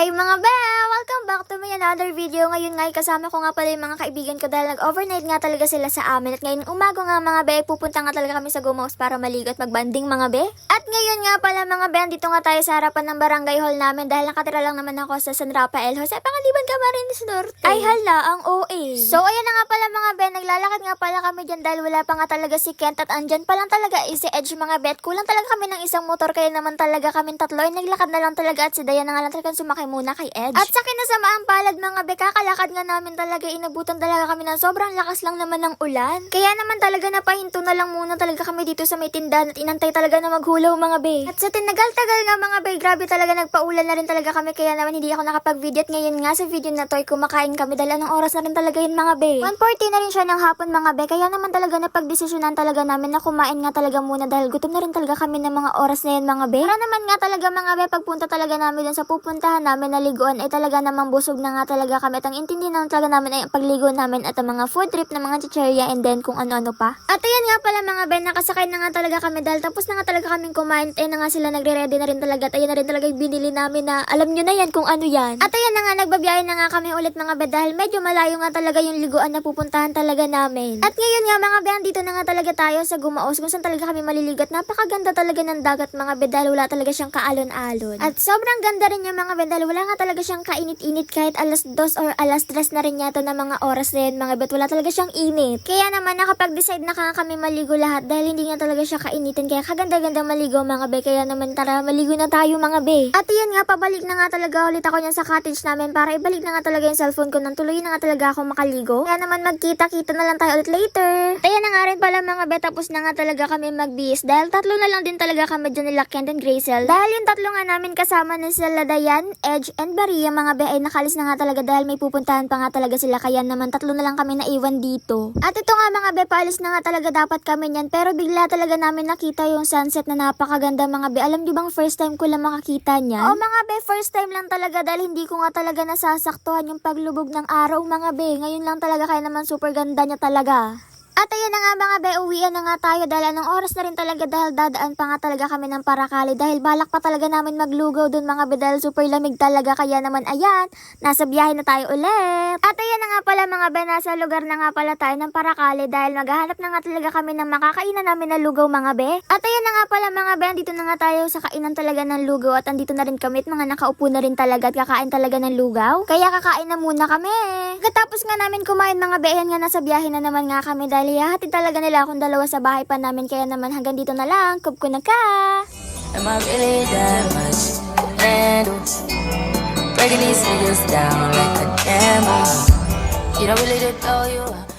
Hi mga be! Welcome back to my another video. Ngayon nga kasama ko nga pala yung mga kaibigan ko dahil nag-overnight nga talaga sila sa amin. At ngayon umaga nga mga be, pupunta nga talaga kami sa Gumaos para maligo at magbanding mga be. At ngayon nga pala mga be, dito nga tayo sa harapan ng barangay hall namin dahil nakatira lang naman ako sa San Rafael Jose Pangaliban Camarines Norte. Ay hala, ang OA. So ayan na nga pala mga be, naglalakad nga pala kami dyan dahil wala pa nga talaga si Kent at andyan pa lang talaga si Edge mga be. At kulang talaga kami ng isang motor kaya naman talaga kami tatlo ay naglakad na lang talaga at si Diana nga lang talagang sumakay muna kay Edge. At sa kinasamaang palad mga be, kakalakad nga namin talaga, inabutan talaga kami ng sobrang lakas lang naman ng ulan. Kaya naman talaga napahinto na lang muna talaga kami dito sa may tindahan at inantay talaga na maghulaw mga be. At sa tinagal-tagal nga mga be, grabe talaga nagpaulan na rin talaga kami kaya naman hindi ako nakapag-video at ngayon nga sa video na to ay kumakain kami dahil anong oras na rin talaga yun mga be. 1:40 na rin siya ng hapon mga be, kaya naman talaga napagdesisyonan talaga namin na kumain nga talaga muna dahil gutom na rin talaga kami ng mga oras na yun mga be. Para naman nga talaga mga be, pagpunta talaga namin dun sa pupuntahan namin na liguan ay talaga namang busog na nga talaga kami at ang intindi na talaga namin ay ang pagligo namin at ang mga food trip na mga chicheria and then kung ano-ano pa. At ayan nga pala mga ben, nakasakay na nga talaga kami dahil tapos na nga talaga kaming kumain at na nga sila nagre-ready na rin talaga at ayan na rin talaga yung binili namin na alam nyo na yan kung ano yan. At ayan na nga, nagbabiyahe na nga kami ulit mga ben dahil medyo malayo nga talaga yung liguan na pupuntahan talaga namin. At ngayon nga mga ben, dito na nga talaga tayo sa Gumaos kung saan talaga kami maliligat. Napakaganda talaga ng dagat mga ben dahil wala talaga siyang kaalon-alon. At sobrang ganda rin yung mga ben dahil wala nga talaga siyang kainit-init kahit alas 2 or alas 3 na rin yata na mga oras na yun mga bet, wala talaga siyang init. Kaya naman nakapag-decide na kami maligo lahat dahil hindi nga talaga siya kainitin kaya kaganda-ganda maligo mga be, kaya naman tara maligo na tayo mga be. At yan nga, pabalik na nga talaga ulit ako niyan sa cottage namin para ibalik na nga talaga yung cellphone ko nang tuloy na nga talaga ako makaligo. Kaya naman magkita-kita na lang tayo ulit later. Kaya na nga rin pala mga be, tapos na nga talaga kami magbihis dahil tatlo na lang din talaga kami dyan nila Kent and Grazel. Dahil yung tatlo nga namin kasama ni sila Dayan, Edge, and Maria mga be ay nakalis na nga talaga dahil may pupuntahan pa nga talaga sila kaya naman tatlo na lang kami naiwan dito. At ito nga mga be, paalis na nga talaga dapat kami niyan pero bigla talaga namin nakita yung sunset na napakaganda mga be. Alam niyo bang first time ko lang makakita niyan? Oo mga be, first time lang talaga dahil hindi ko nga talaga nasasaktuhan yung paglubog ng araw mga be. Ngayon lang talaga kaya naman super ganda niya talaga. At ayan na nga mga be, uwian na nga tayo dahil anong oras na rin talaga dahil dadaan pa nga talaga kami ng Paracali dahil balak pa talaga namin maglugaw dun mga be dahil super lamig talaga kaya naman ayan, nasa biyahe na tayo ulit. At ayan na nga pala mga be, nasa lugar na nga pala tayo ng Paracali dahil maghahanap na nga talaga kami ng makakainan namin na lugaw mga be. At ayan na nga pala mga be, andito na nga tayo sa kainan talaga ng lugaw at andito na rin kami at mga nakaupo na rin talaga at kakain talaga ng lugaw. Kaya kakain na muna kami. Pagkatapos nga namin kumain mga be, ayan nga nasa biyahe na naman nga kami dahil hatid talaga nila akong dalawa sa bahay pa namin kaya naman hanggang dito na lang. Kubko na ka! Am I really that much to handle? Breaking these niggas down like a camel. You don't really know you.